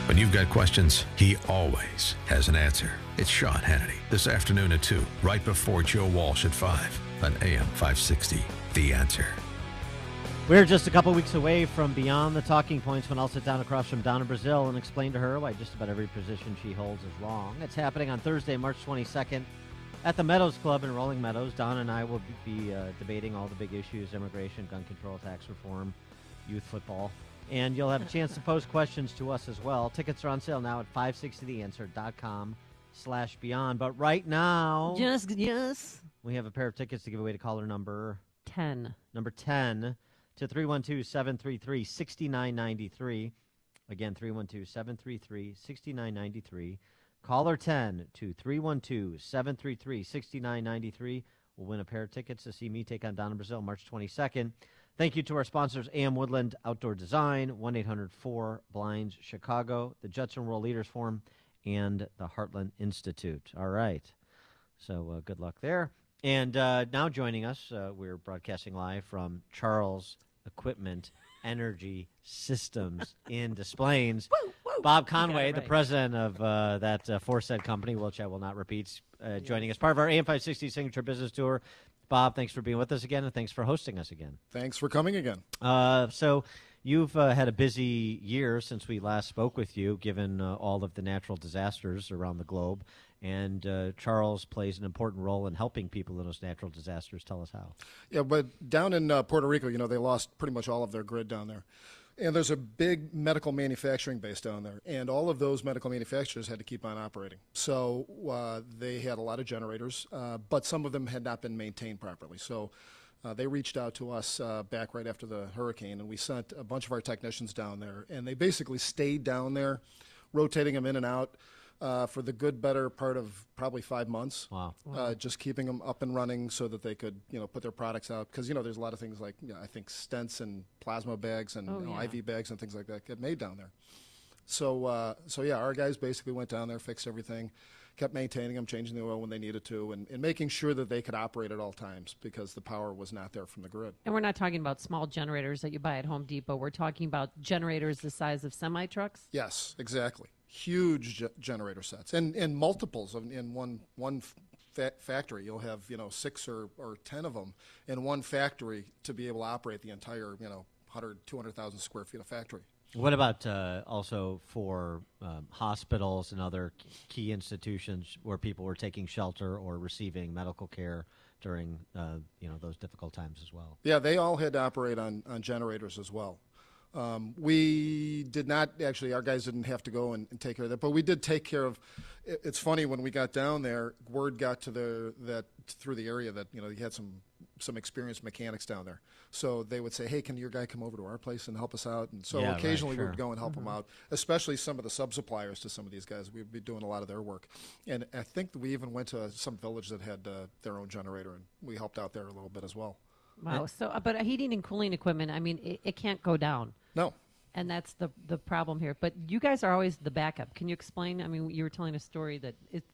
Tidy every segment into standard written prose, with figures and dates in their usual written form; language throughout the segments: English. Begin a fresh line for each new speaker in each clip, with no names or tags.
When you've got questions, he always has an answer. It's Sean Hannity, this afternoon at 2, right before Joe Walsh at 5 on AM 560. The Answer.
We're just a couple weeks away from Beyond the Talking Points when I'll sit down across from Donna Brazil and explain to her why just about every position she holds is wrong. It's happening on Thursday, March 22nd at the Meadows Club in Rolling Meadows. Donna and I will be debating all the big issues: immigration, gun control, tax reform, youth football. And you'll have a chance to pose questions to us as well. Tickets are on sale now at 560theanswer.com/beyond. But right now,
Yes.
we have a pair of tickets to give away to caller number
10.
Number 10 to 312-733-6993. Again, 312-733-6993. Caller 10 to 312-733-6993 will win a pair of tickets to see me take on Donna Brazil March 22nd. Thank you to our sponsors, A.M. Woodland Outdoor Design, 1-800-4-BLINDS Chicago, the Judson World Leaders Forum, and the Heartland Institute. All right. So good luck there. And now joining us, we're broadcasting live from Charles Equipment Energy Systems in Des Plaines. Bob Conway, the president of that aforesaid company, which I will not repeat, joining us, part of our AM 560 Signature Business Tour. Bob, thanks for being with us again, and thanks for hosting us again.
Thanks for coming again.
So you've had a busy year since we last spoke with you, given all of the natural disasters around the globe. And Charles plays an important role in helping people in those natural disasters. Tell us how.
Yeah, but down in Puerto Rico, they lost pretty much all of their grid down there. And there's a big medical manufacturing base down there, and all of those medical manufacturers had to keep on operating. So they had a lot of generators, but some of them had not been maintained properly. So they reached out to us back right after the hurricane, and we sent a bunch of our technicians down there, and they basically stayed down there, rotating them in and out for the good, better part of probably 5 months.
Wow.
Just keeping them up and running so that they could, put their products out. Because, there's a lot of things like, I think stents and plasma bags and IV bags and things like that get made down there. So, our guys basically went down there, fixed everything, kept maintaining them, changing the oil when they needed to, and making sure that they could operate at all times because the power was not there from the grid.
And we're not talking about small generators that you buy at Home Depot. We're talking about generators the size of semi-trucks?
Yes, exactly. Huge generator sets and multiples in one factory. You'll have 6 or 10 of them in one factory to be able to operate the entire 200,000 square feet of factory.
What about also for hospitals and other key institutions where people were taking shelter or receiving medical care during those difficult times as well?
Yeah, they all had to operate on generators as well. We did not actually, our guys didn't have to go and take care of that, but we did take care of. It's funny, when we got down there, word got to that through the area that you had some experienced mechanics down there. So they would say, hey, can your guy come over to our place and help us out? And so occasionally we would go and help them out, especially some of the sub-suppliers to some of these guys. We'd be doing a lot of their work. And I think we even went to some village that had their own generator, and we helped out there a little bit as well.
Wow. So, but heating and cooling equipment, I mean, it can't go down.
No.
And that's the problem here. But you guys are always the backup. Can you explain? I mean, you were telling a story that if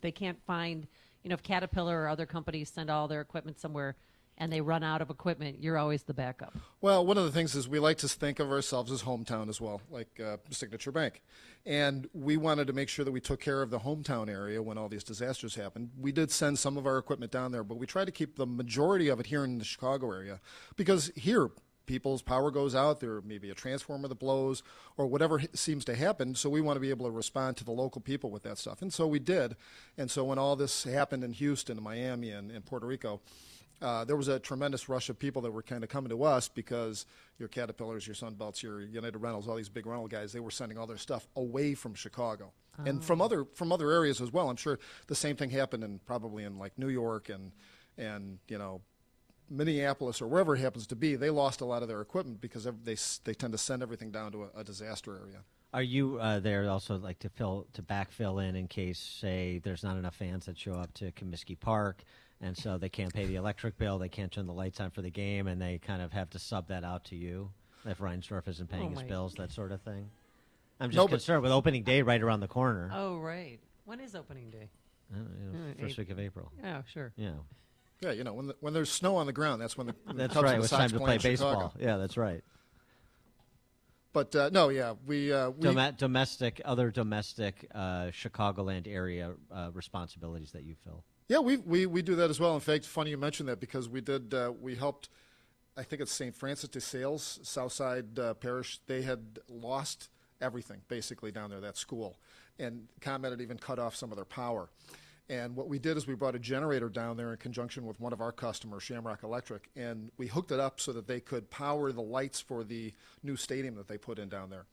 they can't find, if Caterpillar or other companies send all their equipment somewhere and they run out of equipment, you're always the backup.
Well, one of the things is we like to think of ourselves as hometown as well, like Signature Bank. And we wanted to make sure that we took care of the hometown area when all these disasters happened. We did send some of our equipment down there, but we tried to keep the majority of it here in the Chicago area because here people's power goes out, there may be a transformer that blows or whatever seems to happen, so we want to be able to respond to the local people with that stuff. And so we did. And so when all this happened in Houston and Miami and Puerto Rico, there was a tremendous rush of people that were kind of coming to us because your Caterpillars, your Sunbelts, your United Rentals, all these big rental guys, they were sending all their stuff away from Chicago and from other areas as well. I'm sure the same thing happened probably in like New York and Minneapolis or wherever it happens to be. They lost a lot of their equipment because they tend to send everything down to a disaster area.
Are you there also like to backfill in case, say, there's not enough fans that show up to Comiskey Park, and so they can't pay the electric bill, they can't turn the lights on for the game, and they kind of have to sub that out to you if Reinsdorf isn't paying his bills, that sort of thing? I'm just concerned with opening day right around the corner.
Oh, right. When is opening day?
First week of April.
Oh, sure.
Yeah.
Yeah, when there's snow on the ground, that's when the
that's
Cubs
right.
and the
It's
Sox
time to play
in Chicago.
baseball. Yeah, that's right.
But no, yeah, we
Domestic, other domestic Chicagoland area responsibilities that you fill.
yeah, we do that as well. In fact, funny you mentioned that because we helped. I think it's St. Francis de Sales, Southside Parish. They had lost everything basically down there, that school, and ComEd had even cut off some of their power. And what we did is we brought a generator down there in conjunction with one of our customers, Shamrock Electric, and we hooked it up so that they could power the lights for the new stadium that they put in down there.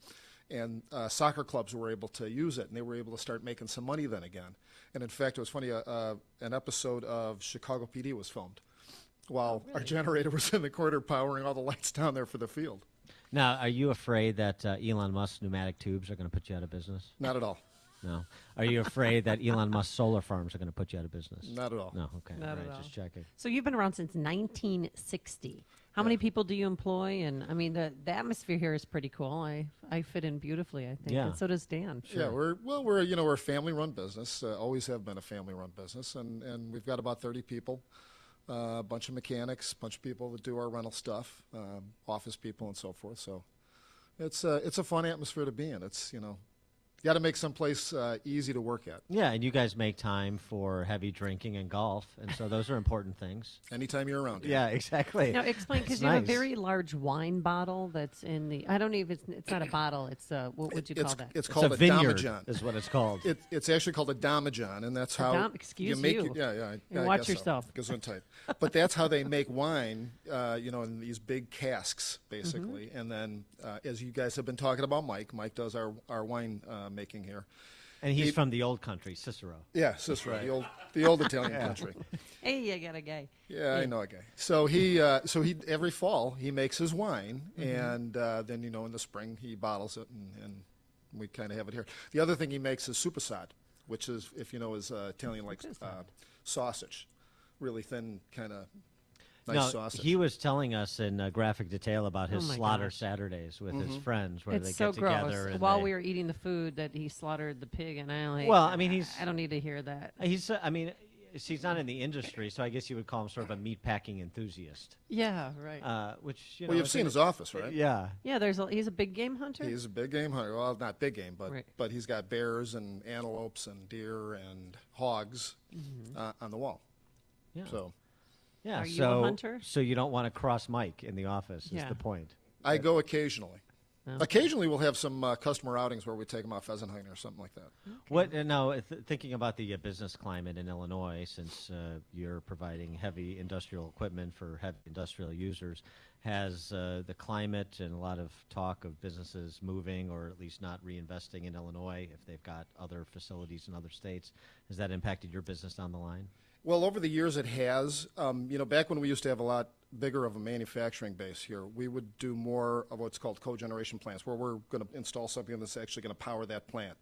And soccer clubs were able to use it, and they were able to start making some money then again. And in fact, it was funny, an episode of Chicago PD was filmed while our generator was in the corner powering all the lights down there for the field.
Now, are you afraid that Elon Musk's pneumatic tubes are going to put you out of business?
Not at all.
No. Are you afraid that Elon Musk's solar farms are going to put you out of business?
Not at all.
No. Okay.
Not
All
at
right,
all.
just checking.
So you've been around since 1960. How many people do you employ? And I mean, the atmosphere here is pretty cool. I fit in beautifully, I think.
Yeah.
And so does Dan.
Yeah, we're a family-run business. Always have been a family-run business, and we've got about 30 people, a bunch of mechanics, a bunch of people that do our rental stuff, office people, and so forth. So it's a fun atmosphere to be in. It's you got to make someplace easy to work at.
Yeah, and you guys make time for heavy drinking and golf, and so those are important things.
Anytime you're around.
Yeah, exactly.
Now explain, because
It's
you have a
nice.
very large wine bottle that's in the. I don't know if it's not a bottle. It's what would you call that?
It's
It's
called
a
a
vineyard,
damajan.
is what it's called.
It's actually called a damajan, and that's how
excuse
you make
you.
Yeah,
And
I
watch
guess so.
yourself.
Gesundheit. But that's how they make wine, in these big casks, basically. And then, as you guys have been talking about, Mike does our wine making here.
And he's from the old country, Cicero.
Yeah, Cicero, the old Italian country.
Hey, I got a guy.
Yeah, I know a guy. So he every fall he makes his wine, and then in the spring he bottles it, and we kind of have it here. The other thing he makes is supasad, which is, if you know, is Italian like sausage, really thin kind of nice
No,
sausage.
he was telling us in graphic detail about his
Oh my
slaughter
gosh.
Saturdays with his friends, where
It's
they
so
get together.
gross.
And
While
they,
we were eating the food, that he slaughtered the pig, and
Well, I mean,
I don't need to hear that.
he's not in the industry, so I guess you would call him sort of a meat packing enthusiast.
Yeah, right.
Which
Well, you've seen his office, right?
Yeah.
Yeah, he's a big game hunter.
He's a big game hunter. Well, not big game, but
Right.
but he's got bears and antelopes and deer and hogs on the wall.
Yeah.
So
Yeah.
Are you
so,
a hunter?
So you don't want to cross Mike in the office, is
Yeah.
the point.
I go occasionally.
Okay.
Occasionally, we'll have some customer outings where we take them out pheasant hunting or something like that.
What now? Thinking about the business climate in Illinois, since you're providing heavy industrial equipment for heavy industrial users, has the climate and a lot of talk of businesses moving or at least not reinvesting in Illinois if they've got other facilities in other states, has that impacted your business down the line?
Well, over the years, it has. Back when we used to have a lot bigger of a manufacturing base here, we would do more of what's called cogeneration plants, where we're going to install something that's actually going to power that plant.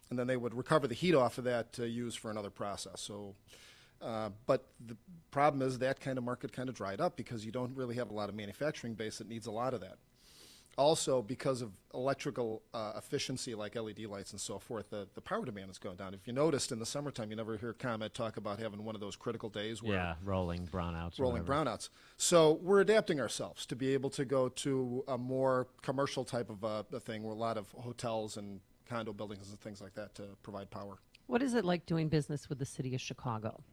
And then they would recover the heat off of that to use for another process. So, but the problem is that kind of market kind of dried up because you don't really have a lot of manufacturing base that needs a lot of that. Also, because of electrical efficiency like LED lights and so forth, the power demand has gone down. If you noticed, in the summertime, you never hear ComEd talk about having one of those critical days where
rolling brownouts. or
rolling
whatever.
brownouts. So we're adapting ourselves to be able to go to a more commercial type of a thing where a lot of hotels and condo buildings and things like that to provide power.
What is it like doing business with the city of Chicago?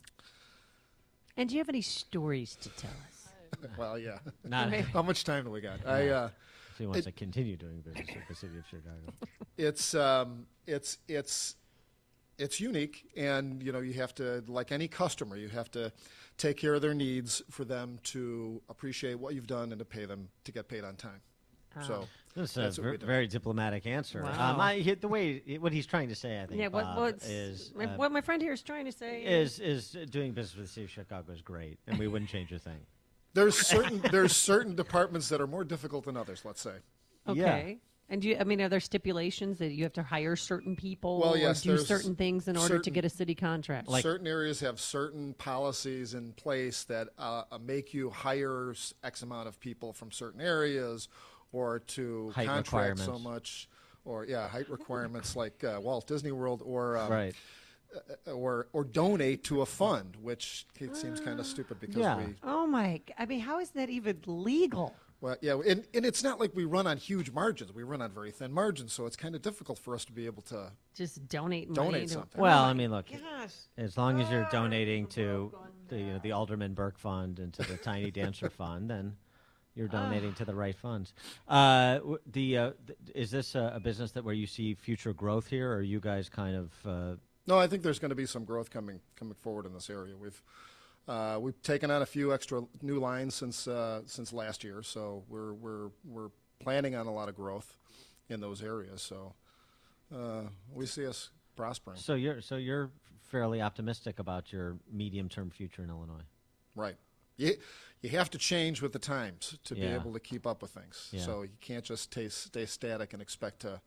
And do you have any stories to tell us?
Well, yeah.
Not if
How much time do we got?
he wants to continue doing business with the city of Chicago.
It's unique, and you have to, like any customer, you have to take care of their needs for them to appreciate what you've done and to get paid on time. So
That's
that's
a
what we do.
very diplomatic answer.
Wow.
The way what he's trying to say, I think,
Yeah,
Bob, is
what my friend here is trying to say
is doing business with the city of Chicago is great, and we wouldn't change a thing.
there's certain departments that are more difficult than others. Let's say.
okay. And are there stipulations that you have to hire certain people
Well, yes,
or do
there's
certain things in order to
certain-
get a city contract?
Certain areas have certain policies in place that make you hire X amount of people from certain areas, or to
Height
contract so
requirements.
much, or height requirements like Walt Disney World, or
Right.
or donate to a fund, which it seems kind of stupid because
Yeah.
we.
Oh my! How is that even legal?
Well, yeah, and it's not like we run on huge margins. We run on very thin margins, so it's kind of difficult for us to be able to
Just donate money.
donate
to-
something.
Well, I mean, look,
Gosh.
as long as you're donating to the Alderman Burke Fund and to the Tiny Dancer Fund, then you're donating to the right funds. Is this a business that where you see future growth here, or are you guys kind of?
No, I think there's going to be some growth coming forward in this area. We've taken on a few extra new lines since last year, so we're planning on a lot of growth in those areas. So we see us prospering.
So you're fairly optimistic about your medium-term future in Illinois.
Right. You have to change with the times to be
Yeah.
able to keep up with things.
Yeah.
So you can't just stay static and expect to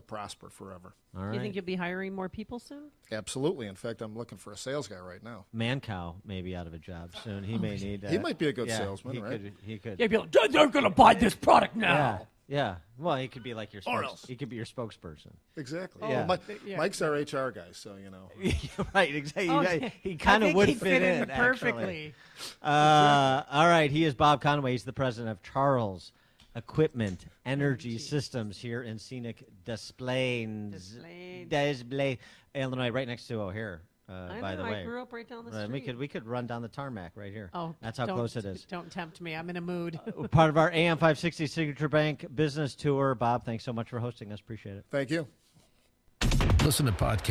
prosper forever.
All
Do
right.
you think you'll be hiring more people soon?
Absolutely. In fact, I'm looking for a sales guy right now.
Mancow may be out of a job soon. He may need.
He might be a good
yeah,
salesman,
he
right?
He could.
They'd be like, they're going to buy this product now.
Yeah. Yeah. Well, he could be like your
Or else.
he could be your spokesperson.
Exactly.
Yeah.
Mike's our HR guy, so you know.
Right. Exactly.
Oh,
He kind of would
he'd
fit in actually.
perfectly.
All right. He is Bob Conway. He's the president of Charles Equipment Energy Systems here in scenic Des Plaines, Illinois, right next to O'Hare.
I
By
know,
the way,
I grew up right down the
Right,
street.
we could run down the tarmac right here.
Oh,
that's how
don't-
close it is.
Don't tempt me. I'm in a mood.
Part of our AM 560 Signature Bank business tour. Bob, thanks so much for hosting us. Appreciate it.
Thank you.
Listen to podcasts